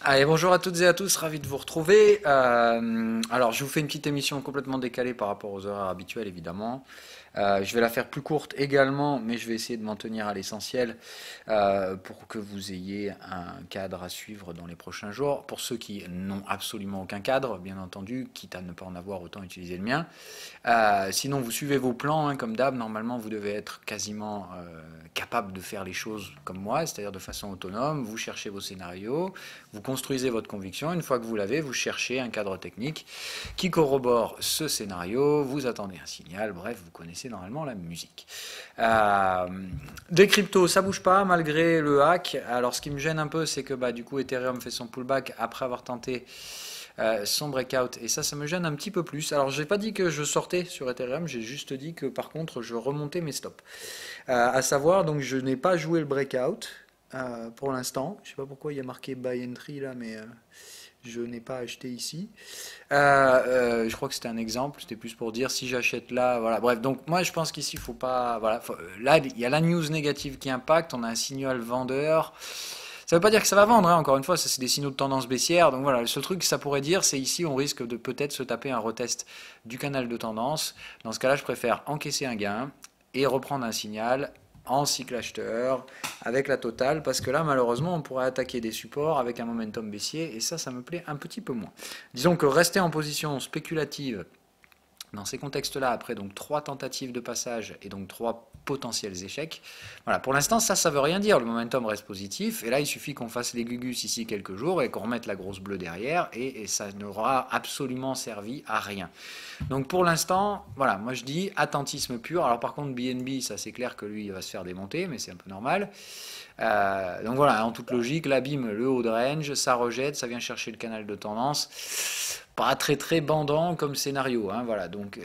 Allez, bonjour à toutes et à tous, ravi de vous retrouver. Alors, je vous fais une petite émission complètement décalée par rapport aux horaires habituels, évidemment. Je vais la faire plus courte également, mais je vais essayer de m'en tenir à l'essentiel pour que vous ayez un cadre à suivre dans les prochains jours. Pour ceux qui n'ont absolument aucun cadre, bien entendu, quitte à ne pas en avoir, autant utiliser le mien. Sinon, vous suivez vos plans, hein, comme d'hab. Normalement, vous devez être quasiment capable de faire les choses comme moi, c'est-à-dire de façon autonome. Vous cherchez vos scénarios, vous construisez votre conviction. Une fois que vous l'avez, vous cherchez un cadre technique qui corrobore ce scénario. Vous attendez un signal. Bref, vous connaissez normalement la musique. Des cryptos, ça bouge pas malgré le hack. Alors, ce qui me gêne un peu, c'est que du coup, Ethereum fait son pullback après avoir tenté son breakout, et ça me gêne un petit peu plus. Alors j'ai pas dit que je sortais sur Ethereum, j'ai juste dit que par contre je remontais mes stops. À savoir, donc je n'ai pas joué le breakout pour l'instant. Je sais pas pourquoi il y a marqué buy entry là, mais je n'ai pas acheté ici. Je crois que c'était un exemple, c'était plus pour dire si j'achète là, voilà. Bref, donc moi je pense qu'ici il faut pas, voilà, là il y a la news négative qui impacte, on a un signal vendeur. Ça ne veut pas dire que ça va vendre, hein, encore une fois, ça c'est des signaux de tendance baissière. Donc voilà, le seul truc que ça pourrait dire, c'est ici on risque de peut-être se taper un retest du canal de tendance. Dans ce cas-là, je préfère encaisser un gain et reprendre un signal en cycle acheteur avec la totale, parce que là malheureusement on pourrait attaquer des supports avec un momentum baissier, et ça me plaît un petit peu moins. Disons que rester en position spéculative dans ces contextes-là, après donc 3 tentatives de passage et donc 3 potentiels échecs, voilà, pour l'instant ça veut rien dire, le momentum reste positif, et là il suffit qu'on fasse les gugus ici quelques jours et qu'on remette la grosse bleue derrière, et ça n'aura absolument servi à rien. Donc pour l'instant, voilà, moi je dis attentisme pur. Alors par contre BNB, ça c'est clair que lui il va se faire démonter, mais c'est un peu normal. Donc voilà, en toute logique, l'abîme, le haut de range, ça rejette, ça vient chercher le canal de tendance. Pas très très bandant comme scénario, hein, voilà. Donc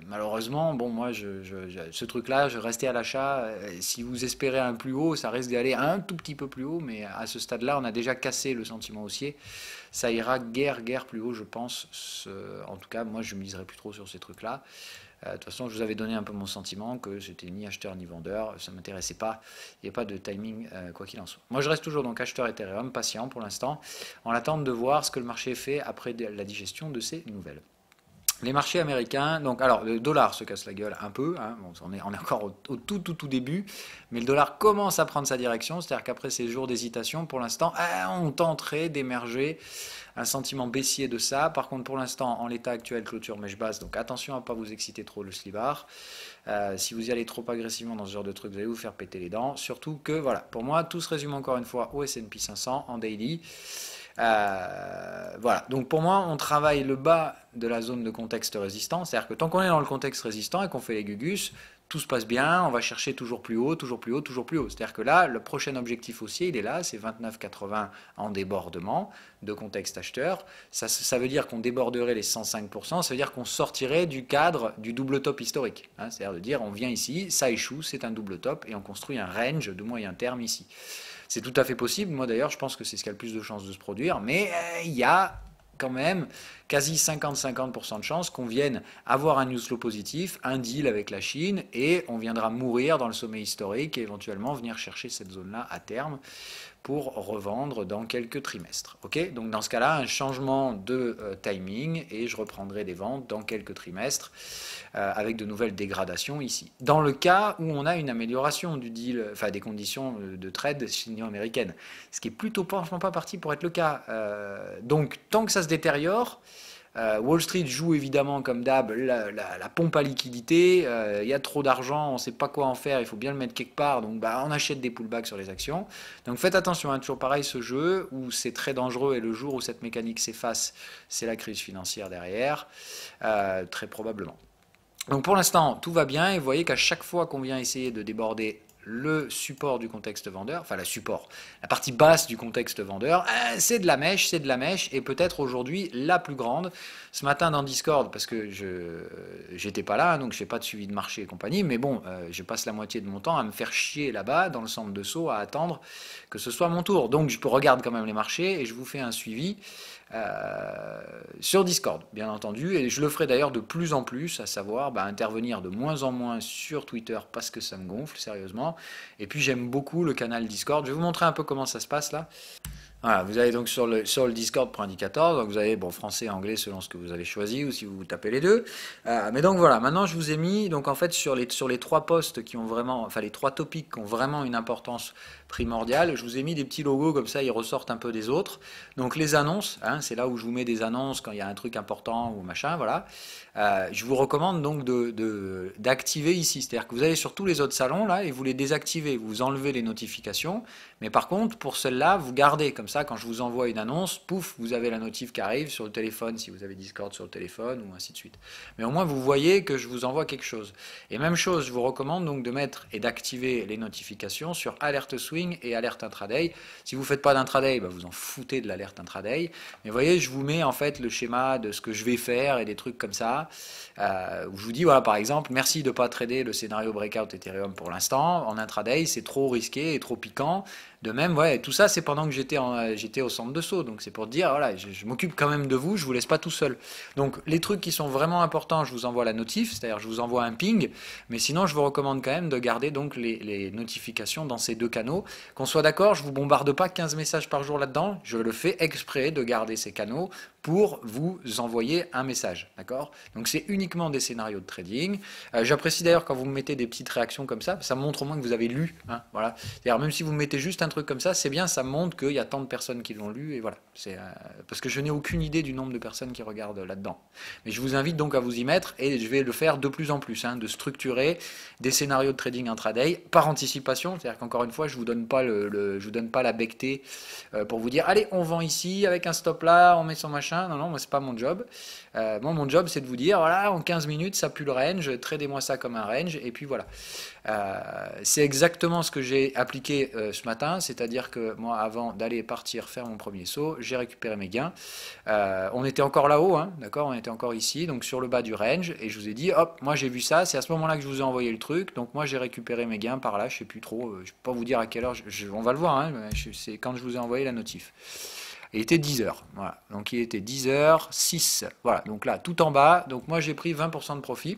malheureusement, bon moi ce truc-là, je restais à l'achat. Si vous espérez un plus haut, ça risque d'aller un tout petit peu plus haut, mais à ce stade-là, on a déjà cassé le sentiment haussier. Ça ira guère plus haut, je pense. En tout cas, moi je miserai plus trop sur ces trucs-là. De toute façon, je vous avais donné un peu mon sentiment que j'étais ni acheteur ni vendeur, ça ne m'intéressait pas, il n'y a pas de timing quoi qu'il en soit. Moi je reste toujours donc acheteur Ethereum, patient pour l'instant, en attente de voir ce que le marché fait après la digestion de ces nouvelles. Les marchés américains, donc alors le dollar se casse la gueule un peu, hein, bon, on est encore au tout début, mais le dollar commence à prendre sa direction, c'est-à-dire qu'après ces jours d'hésitation, pour l'instant, on tenterait d'émerger un sentiment baissier de ça. Par contre, pour l'instant, en l'état actuel, clôture mèche basse, donc attention à ne pas vous exciter trop le slibard. Si vous y allez trop agressivement dans ce genre de truc, vous allez vous faire péter les dents. Surtout que, voilà, pour moi, tout se résume encore une fois au S&P 500 en daily. Voilà, donc pour moi, on travaille le bas de la zone de contexte résistant, c'est-à-dire que tant qu'on est dans le contexte résistant et qu'on fait les gugus, tout se passe bien, on va chercher toujours plus haut, toujours plus haut, toujours plus haut. C'est-à-dire que là, le prochain objectif haussier, il est là, c'est 29,80 en débordement de contexte acheteur. Ça veut dire qu'on déborderait les 105%, ça veut dire qu'on sortirait du cadre du double top historique. Hein, c'est-à-dire de dire, on vient ici, ça échoue, c'est un double top, et on construit un range de moyen terme ici. C'est tout à fait possible. Moi d'ailleurs, je pense que c'est ce qui a le plus de chances de se produire. Mais il y a quand même quasi 50-50% de chances qu'on vienne avoir un news flow positif, un deal avec la Chine, et on viendra mourir dans le sommet historique et éventuellement venir chercher cette zone-là à terme pour revendre dans quelques trimestres. Ok, donc dans ce cas-là, un changement de timing et je reprendrai des ventes dans quelques trimestres avec de nouvelles dégradations ici. Dans le cas où on a une amélioration du deal, enfin des conditions de trade sino-américaines, ce qui est plutôt franchement pas parti pour être le cas. Donc tant que ça se détériore, Wall Street joue évidemment comme d'hab la pompe à liquidité. Il y a trop d'argent, on ne sait pas quoi en faire, il faut bien le mettre quelque part. Donc on achète des pullbacks sur les actions. Donc faites attention, hein, toujours pareil ce jeu où c'est très dangereux et le jour où cette mécanique s'efface, c'est la crise financière derrière, très probablement. Donc pour l'instant, tout va bien et vous voyez qu'à chaque fois qu'on vient essayer de déborder le support du contexte vendeur, enfin la partie basse du contexte vendeur, c'est de la mèche, et peut-être aujourd'hui la plus grande. Ce matin dans Discord, parce que j'étais pas là, donc je fais pas de suivi de marché et compagnie, mais bon, je passe la moitié de mon temps à me faire chier là-bas, dans le centre de saut, à attendre que ce soit mon tour. Donc je regarde quand même les marchés et je vous fais un suivi sur Discord, bien entendu, et je le ferai d'ailleurs de plus en plus, à savoir intervenir de moins en moins sur Twitter parce que ça me gonfle, sérieusement. Et puis j'aime beaucoup le canal Discord. Je vais vous montrer un peu comment ça se passe là. Voilà, vous allez donc sur le Discord pour indicateur, donc vous avez bon français, anglais selon ce que vous avez choisi ou si vous tapez les deux. Mais donc voilà, maintenant je vous ai mis donc en fait sur les trois postes qui ont vraiment, enfin les trois topics qui ont vraiment une importance primordiale, je vous ai mis des petits logos comme ça, ils ressortent un peu des autres. Donc les annonces, hein, c'est là où je vous mets des annonces quand il y a un truc important ou machin, voilà. Je vous recommande donc d'activer ici, c'est-à-dire que vous allez sur tous les autres salons là et vous les désactivez, vous enlevez les notifications. Mais par contre, pour celle-là, vous gardez comme ça, quand je vous envoie une annonce, pouf, vous avez la notif qui arrive sur le téléphone, si vous avez Discord sur le téléphone, ou ainsi de suite. Mais au moins, vous voyez que je vous envoie quelque chose. Et même chose, je vous recommande donc de mettre et d'activer les notifications sur Alerte Swing et Alerte Intraday. Si vous ne faites pas d'intraday, bah vous en foutez de l'alerte intraday. Mais vous voyez, je vous mets en fait le schéma de ce que je vais faire et des trucs comme ça. Où je vous dis, voilà, par exemple, merci de ne pas trader le scénario Breakout Ethereum pour l'instant. En intraday, c'est trop risqué et trop piquant. De même, ouais, tout ça, c'est pendant que j'étais au centre de saut. Donc, c'est pour dire, voilà, je m'occupe quand même de vous, je vous laisse pas tout seul. Donc, les trucs qui sont vraiment importants, je vous envoie la notif, c'est-à-dire je vous envoie un ping. Mais sinon, je vous recommande quand même de garder donc les notifications dans ces deux canaux. Qu'on soit d'accord, je vous bombarde pas 15 messages par jour là-dedans. Je le fais exprès de garder ces canaux pour vous envoyer un message, d'accord? Donc c'est uniquement des scénarios de trading. J'apprécie d'ailleurs quand vous me mettez des petites réactions comme ça montre au moins que vous avez lu, hein, voilà. C'est-à-dire même si vous mettez juste un truc comme ça, c'est bien, ça montre qu'il y a tant de personnes qui l'ont lu, et voilà. Parce que je n'ai aucune idée du nombre de personnes qui regardent là-dedans. Mais je vous invite donc à vous y mettre, et je vais le faire de plus en plus, hein, de structurer des scénarios de trading intraday par anticipation, c'est-à-dire qu'encore une fois, je vous donne pas je vous donne pas la bectée pour vous dire, allez, on vend ici avec un stop là, on met son machin. Non, non, moi c'est pas mon job. Moi mon job c'est de vous dire, voilà, en 15 minutes ça pue le range, tradez-moi ça comme un range, et puis voilà. C'est exactement ce que j'ai appliqué ce matin, c'est-à-dire que moi avant d'aller partir faire mon premier saut, j'ai récupéré mes gains. On était encore là-haut, hein, d'accord, on était encore ici, donc sur le bas du range, et je vous ai dit, hop, moi j'ai vu ça, c'est à ce moment-là que je vous ai envoyé le truc, donc moi j'ai récupéré mes gains par là, je sais plus trop, je peux pas vous dire à quelle heure, on va le voir, hein, c'est quand je vous ai envoyé la notif. Il était 10 heures. Voilà. Donc il était 10 heures 6. Voilà. Donc là, tout en bas. Donc moi j'ai pris 20% de profit.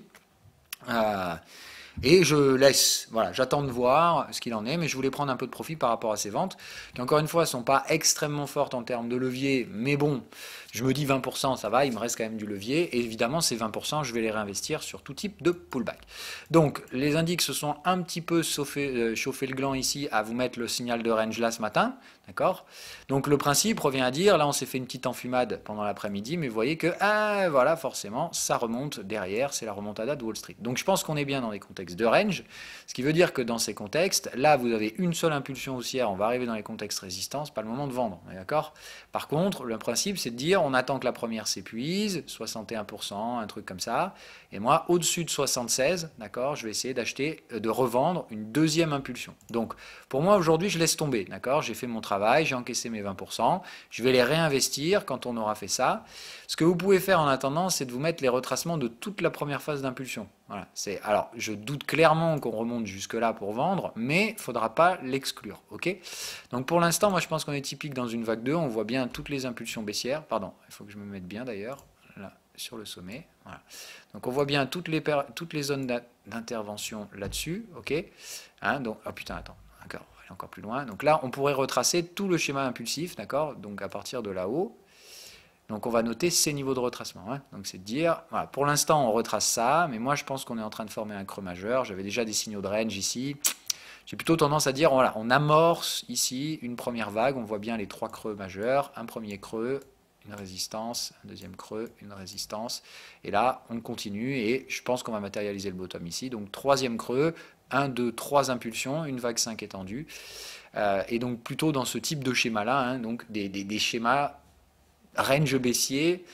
Et je laisse, voilà, j'attends de voir ce qu'il en est, mais je voulais prendre un peu de profit par rapport à ces ventes, qui encore une fois ne sont pas extrêmement fortes en termes de levier, mais bon, je me dis 20%, ça va, il me reste quand même du levier, et évidemment ces 20%, je vais les réinvestir sur tout type de pullback. Donc les indices se sont un petit peu chauffé le gland ici à vous mettre le signal de range là ce matin, d'accord? Donc le principe revient à dire, là on s'est fait une petite enfumade pendant l'après-midi, mais vous voyez que, voilà, forcément, ça remonte derrière, c'est la remontada de Wall Street. Donc je pense qu'on est bien dans les contextes de range, ce qui veut dire que dans ces contextes, là vous avez une seule impulsion haussière, on va arriver dans les contextes résistance, pas le moment de vendre, d'accord? Par contre, le principe c'est de dire, on attend que la première s'épuise, 61%, un truc comme ça, et moi au-dessus de 76, d'accord, je vais essayer d'acheter, de revendre une deuxième impulsion. Donc pour moi aujourd'hui je laisse tomber, d'accord, j'ai fait mon travail, j'ai encaissé mes 20%, je vais les réinvestir quand on aura fait ça. Ce que vous pouvez faire en attendant, c'est de vous mettre les retracements de toute la première phase d'impulsion. Voilà, alors, je doute clairement qu'on remonte jusque-là pour vendre, mais il ne faudra pas l'exclure. Ok? Donc pour l'instant, moi je pense qu'on est typique dans une vague 2, on voit bien toutes les impulsions baissières. Pardon, il faut que je me mette bien d'ailleurs, là, sur le sommet. Voilà. Donc on voit bien toutes les zones d'intervention là-dessus. Ok? Hein, donc, oh putain, attends, d'accord, on va aller encore plus loin. Donc là, on pourrait retracer tout le schéma impulsif, d'accord? Donc à partir de là-haut. Donc on va noter ces niveaux de retracement. Hein. Donc c'est de dire, voilà, pour l'instant on retrace ça, mais moi je pense qu'on est en train de former un creux majeur. J'avais déjà des signaux de range ici. J'ai plutôt tendance à dire, voilà, on amorce ici une première vague. On voit bien les trois creux majeurs. Un premier creux, une résistance, un deuxième creux, une résistance. Et là, on continue et je pense qu'on va matérialiser le bottom ici. Donc troisième creux, 1, 2, 3 impulsions, une vague 5 étendue. Et donc plutôt dans ce type de schéma-là, hein, donc des schémas range baissier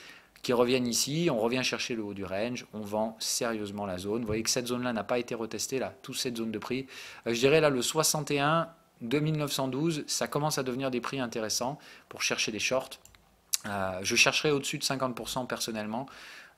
qui reviennent ici, on revient chercher le haut du range, on vend sérieusement la zone. Vous voyez que cette zone-là n'a pas été retestée, là, toute cette zone de prix. Je dirais là le 61, 2912, ça commence à devenir des prix intéressants pour chercher des shorts. Je chercherai au-dessus de 50% personnellement.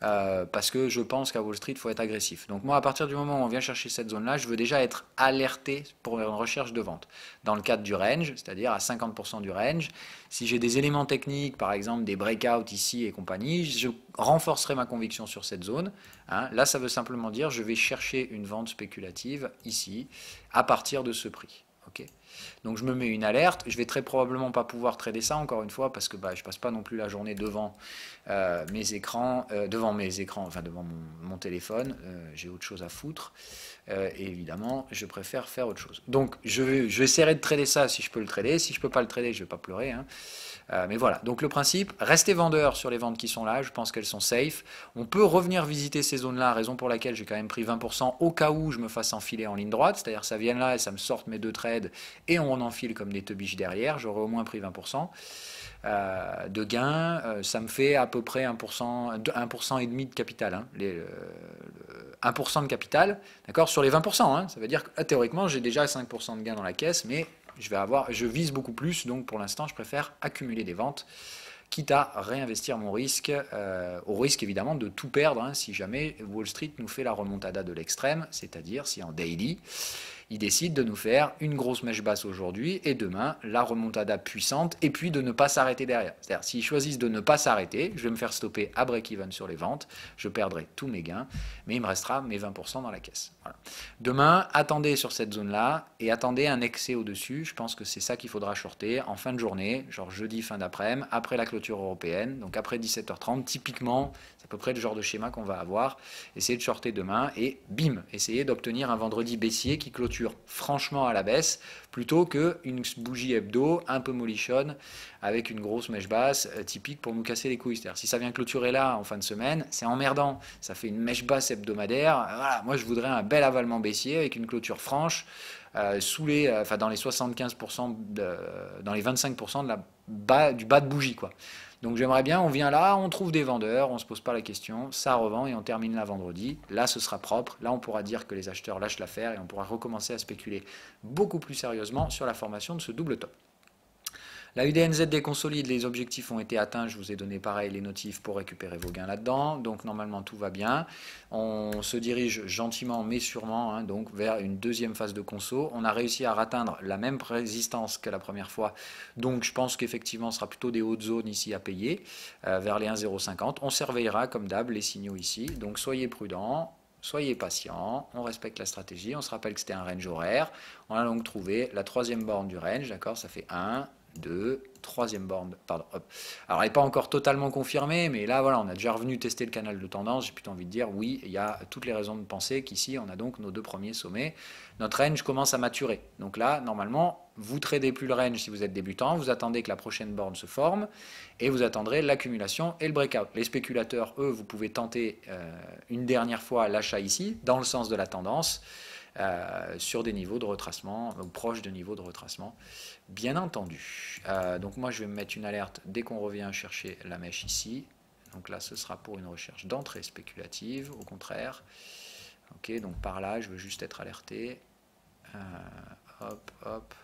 Parce que je pense qu'à Wall Street, il faut être agressif. Donc moi, à partir du moment où on vient chercher cette zone-là, je veux déjà être alerté pour une recherche de vente. Dans le cadre du range, c'est-à-dire à 50% du range, si j'ai des éléments techniques, par exemple des breakouts ici et compagnie, je renforcerai ma conviction sur cette zone. Hein. Là, ça veut simplement dire je vais chercher une vente spéculative ici, à partir de ce prix. Okay. Donc je me mets une alerte. Je vais très probablement pas pouvoir trader ça encore une fois parce que bah, je passe pas non plus la journée devant mes écrans, enfin devant mon téléphone. J'ai autre chose à foutre. Et évidemment, je préfère faire autre chose. Donc je essaierai de trader ça si je peux le trader. Si je peux pas le trader, je vais pas pleurer, hein. Mais voilà, donc le principe, restez vendeur sur les ventes qui sont là, je pense qu'elles sont safe. On peut revenir visiter ces zones-là, raison pour laquelle j'ai quand même pris 20% au cas où je me fasse enfiler en ligne droite, c'est-à-dire ça vienne là et ça me sorte mes deux trades et on enfile comme des tebiches derrière, j'aurais au moins pris 20% de gain, ça me fait à peu près 1% et demi de capital, hein, 1% de capital, d'accord, sur les 20%, hein, ça veut dire que théoriquement j'ai déjà 5% de gain dans la caisse, mais je vise beaucoup plus, donc pour l'instant je préfère accumuler des ventes, quitte à réinvestir mon risque, au risque évidemment de tout perdre, hein, si jamais Wall Street nous fait la remontada de l'extrême, c'est-à-dire si en daily, il décide de nous faire une grosse mèche basse aujourd'hui et demain la remontada puissante et puis de ne pas s'arrêter derrière. C'est-à-dire s'ils choisissent de ne pas s'arrêter, je vais me faire stopper à break-even sur les ventes, je perdrai tous mes gains, mais il me restera mes 20% dans la caisse. Voilà. Demain, attendez sur cette zone-là et attendez un excès au-dessus. Je pense que c'est ça qu'il faudra shorter en fin de journée, genre jeudi fin d'après-midi, après la clôture européenne, donc après 17h30, typiquement, c'est à peu près le genre de schéma qu'on va avoir. Essayez de shorter demain et bim, essayez d'obtenir un vendredi baissier qui clôture franchement à la baisse plutôt qu'une bougie hebdo un peu molichonne avec une grosse mèche basse typique pour nous casser les couilles. C'est-à-dire si ça vient clôturer là en fin de semaine, c'est emmerdant. Ça fait une mèche basse hebdomadaire. Voilà, moi je voudrais un bel avalement baissier avec une clôture franche dans les 75%, dans les 25% du bas de bougie, quoi. Donc j'aimerais bien, on vient là, on trouve des vendeurs, on ne se pose pas la question, ça revend et on termine là vendredi. Là, ce sera propre. Là, on pourra dire que les acheteurs lâchent l'affaire et on pourra recommencer à spéculer beaucoup plus sérieusement sur la formation de ce double top. La UDNZD consolide, les objectifs ont été atteints, je vous ai donné pareil les notifs pour récupérer vos gains là-dedans, donc normalement tout va bien. On se dirige gentiment mais sûrement donc vers une deuxième phase de conso. On a réussi à atteindre la même résistance que la première fois, donc je pense qu'effectivement ce sera plutôt des hautes zones ici à payer, vers les 1,050. On surveillera comme d'hab les signaux ici, donc soyez prudents. Soyez patient, on respecte la stratégie, on se rappelle que c'était un range horaire. On a donc trouvé la troisième borne du range, d'accord, ça fait 1, 2, troisième borne, pardon, hop. Alors elle n'est pas encore totalement confirmée, mais là voilà, on a déjà revenu tester le canal de tendance, j'ai plutôt envie de dire oui, il y a toutes les raisons de penser qu'ici on a donc nos deux premiers sommets. Notre range commence à maturer, donc là normalement vous tradez plus le range si vous êtes débutant, vous attendez que la prochaine borne se forme et vous attendrez l'accumulation et le breakout. Les spéculateurs, eux, vous pouvez tenter une dernière fois l'achat ici, dans le sens de la tendance, sur des niveaux de retracement, ou proches de niveaux de retracement, bien entendu. Donc moi je vais me mettre une alerte dès qu'on revient chercher la mèche ici. Donc là ce sera pour une recherche d'entrée spéculative, au contraire. Ok, donc par là je veux juste être alerté. Hop, hop,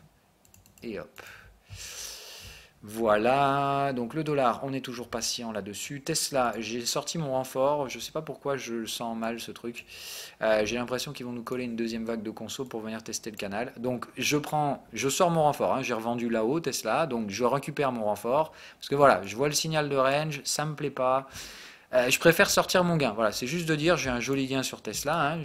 et hop. Voilà, donc le dollar, on est toujours patient là-dessus. Tesla, j'ai sorti mon renfort, je ne sais pas pourquoi je le sens mal ce truc. J'ai l'impression qu'ils vont nous coller une deuxième vague de conso pour venir tester le canal. Donc je sors mon renfort, hein, j'ai revendu là-haut Tesla, donc je récupère mon renfort. Parce que voilà, je vois le signal de range, ça me plaît pas. Je préfère sortir mon gain. Voilà, c'est juste de dire j'ai un joli gain sur Tesla, hein,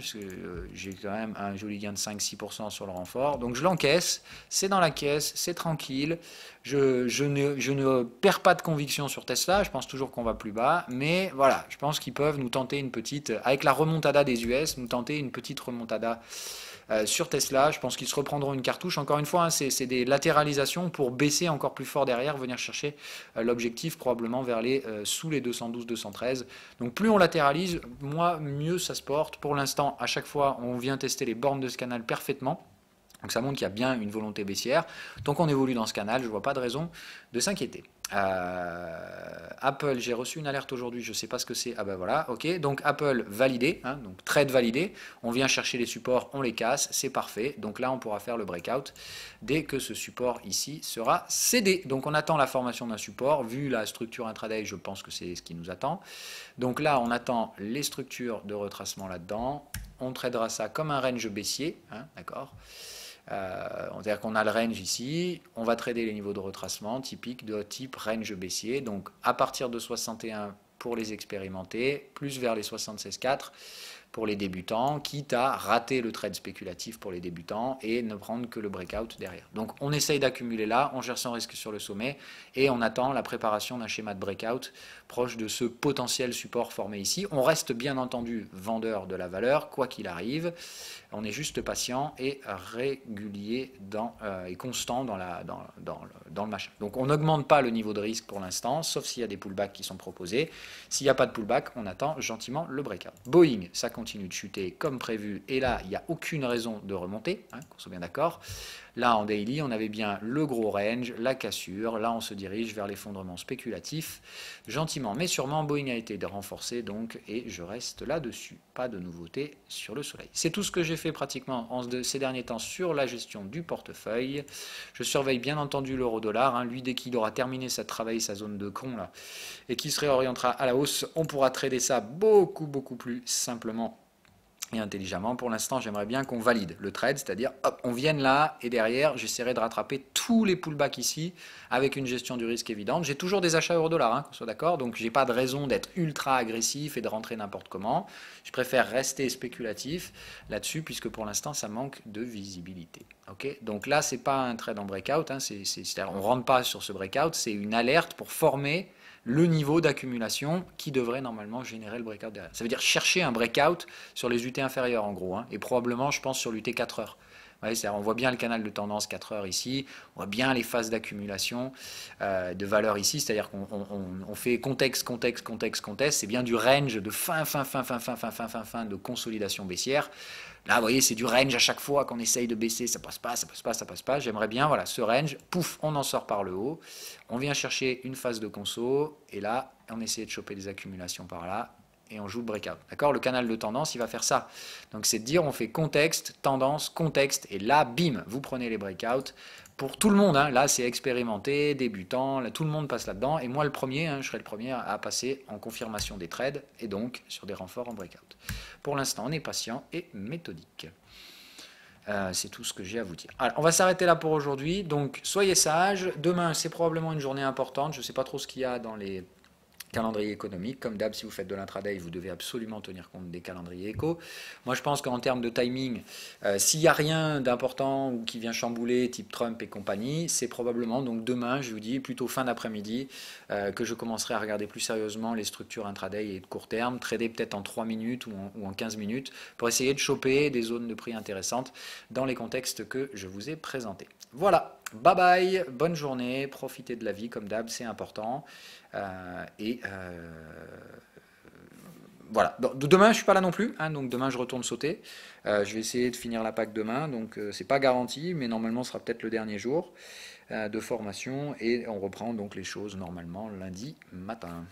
j'ai quand même un joli gain de 5-6% sur le renfort. Donc je l'encaisse, c'est dans la caisse, c'est tranquille. Je ne perds pas de conviction sur Tesla, je pense toujours qu'on va plus bas, mais voilà, je pense qu'ils peuvent nous tenter une petite, avec la remontada des US, nous tenter une petite remontada sur Tesla. Je pense qu'ils se reprendront une cartouche. Encore une fois, hein, c'est des latéralisations pour baisser encore plus fort derrière, venir chercher l'objectif probablement vers sous les 212-213. Donc plus on latéralise, mieux ça se porte. Pour l'instant, à chaque fois, on vient tester les bornes de ce canal parfaitement. Donc ça montre qu'il y a bien une volonté baissière. Tant qu'on évolue dans ce canal, je ne vois pas de raison de s'inquiéter. Apple, j'ai reçu une alerte aujourd'hui, je ne sais pas ce que c'est. Ah ben voilà, ok. Donc Apple validé, hein, donc trade validé. On vient chercher les supports, on les casse, c'est parfait. Donc là, on pourra faire le breakout dès que ce support ici sera cédé. Donc on attend la formation d'un support. Vu la structure intraday, je pense que c'est ce qui nous attend. Donc là, on attend les structures de retracement là-dedans. On tradera ça comme un range baissier, hein, d'accord. C'est-à-dire qu'on a le range ici, on va trader les niveaux de retracement typiques de type range baissier, donc à partir de 61 pour les expérimenter, plus vers les 76,4 pour les débutants, quitte à rater le trade spéculatif pour les débutants et ne prendre que le breakout derrière. Donc on essaye d'accumuler là, on gère son risque sur le sommet et on attend la préparation d'un schéma de breakout proche de ce potentiel support formé ici. On reste bien entendu vendeur de la valeur, quoi qu'il arrive. On est juste patient et régulier et constant dans le machin. Donc on n'augmente pas le niveau de risque pour l'instant, sauf s'il y a des pullbacks qui sont proposés. S'il n'y a pas de pullback, on attend gentiment le breakout. Boeing, ça continue de chuter comme prévu. Et là, il n'y a aucune raison de remonter, hein, qu'on soit bien d'accord. Là, en daily, on avait bien le gros range, la cassure. Là, on se dirige vers l'effondrement spéculatif. Gentiment, mais sûrement, Boeing a été renforcé, donc, et je reste là-dessus. Pas de nouveauté sur le soleil. C'est tout ce que j'ai fait pratiquement ces derniers temps sur la gestion du portefeuille. Je surveille bien entendu l'euro-dollar. Hein. Lui, dès qu'il aura terminé sa travail, sa zone de con, là, et qui se réorientera à la hausse, on pourra trader ça beaucoup plus simplement et intelligemment. Pour l'instant, j'aimerais bien qu'on valide le trade, c'est-à-dire hop, on vienne là et derrière, j'essaierai de rattraper tous les pullbacks ici avec une gestion du risque évidente. J'ai toujours des achats euro-dollar, hein, qu'on soit d'accord, donc j'ai pas de raison d'être ultra agressif et de rentrer n'importe comment. Je préfère rester spéculatif là-dessus puisque pour l'instant, ça manque de visibilité. Okay, donc là, c'est pas un trade en breakout, hein, c'est-à-dire on rentre pas sur ce breakout, c'est une alerte pour former le niveau d'accumulation qui devrait normalement générer le breakout derrière. Ça veut dire chercher un breakout sur les UT inférieures en gros, hein, et probablement je pense sur l'UT 4 heures. Ouais, on voit bien le canal de tendance 4 heures ici, on voit bien les phases d'accumulation de valeur ici, c'est-à-dire qu'on fait contexte, c'est bien du range de fin de consolidation baissière. Là, vous voyez, c'est du range à chaque fois qu'on essaye de baisser, ça passe pas. J'aimerais bien, voilà, ce range, pouf, on en sort par le haut. On vient chercher une phase de conso, et là, on essaie de choper des accumulations par là, et on joue le breakout. D'accord? Le canal de tendance, il va faire ça. Donc, c'est de dire, on fait contexte, tendance, contexte, et là, bim, vous prenez les breakouts. Pour tout le monde, hein, là c'est expérimenté, débutant, là, tout le monde passe là-dedans, et moi le premier, hein, je serai le premier à passer en confirmation des trades, et donc sur des renforts en breakout. Pour l'instant, on est patient et méthodique. C'est tout ce que j'ai à vous dire. Alors, on va s'arrêter là pour aujourd'hui, donc soyez sages, demain c'est probablement une journée importante, je ne sais pas trop ce qu'il y a dans les calendrier économique. Comme d'hab, si vous faites de l'intraday, vous devez absolument tenir compte des calendriers éco. Moi, je pense qu'en termes de timing, s'il n'y a rien d'important ou qui vient chambouler, type Trump et compagnie, c'est probablement, donc demain, je vous dis, plutôt fin d'après-midi, que je commencerai à regarder plus sérieusement les structures intraday et de court terme, trader peut-être en 3 minutes ou en 15 minutes, pour essayer de choper des zones de prix intéressantes dans les contextes que je vous ai présentés. Voilà, bye bye, bonne journée, profitez de la vie comme d'hab, c'est important. Voilà. Demain, je ne suis pas là non plus, hein, donc demain je retourne sauter. Je vais essayer de finir la PAC demain, donc c'est pas garanti, mais normalement ce sera peut-être le dernier jour de formation et on reprend donc les choses normalement lundi matin.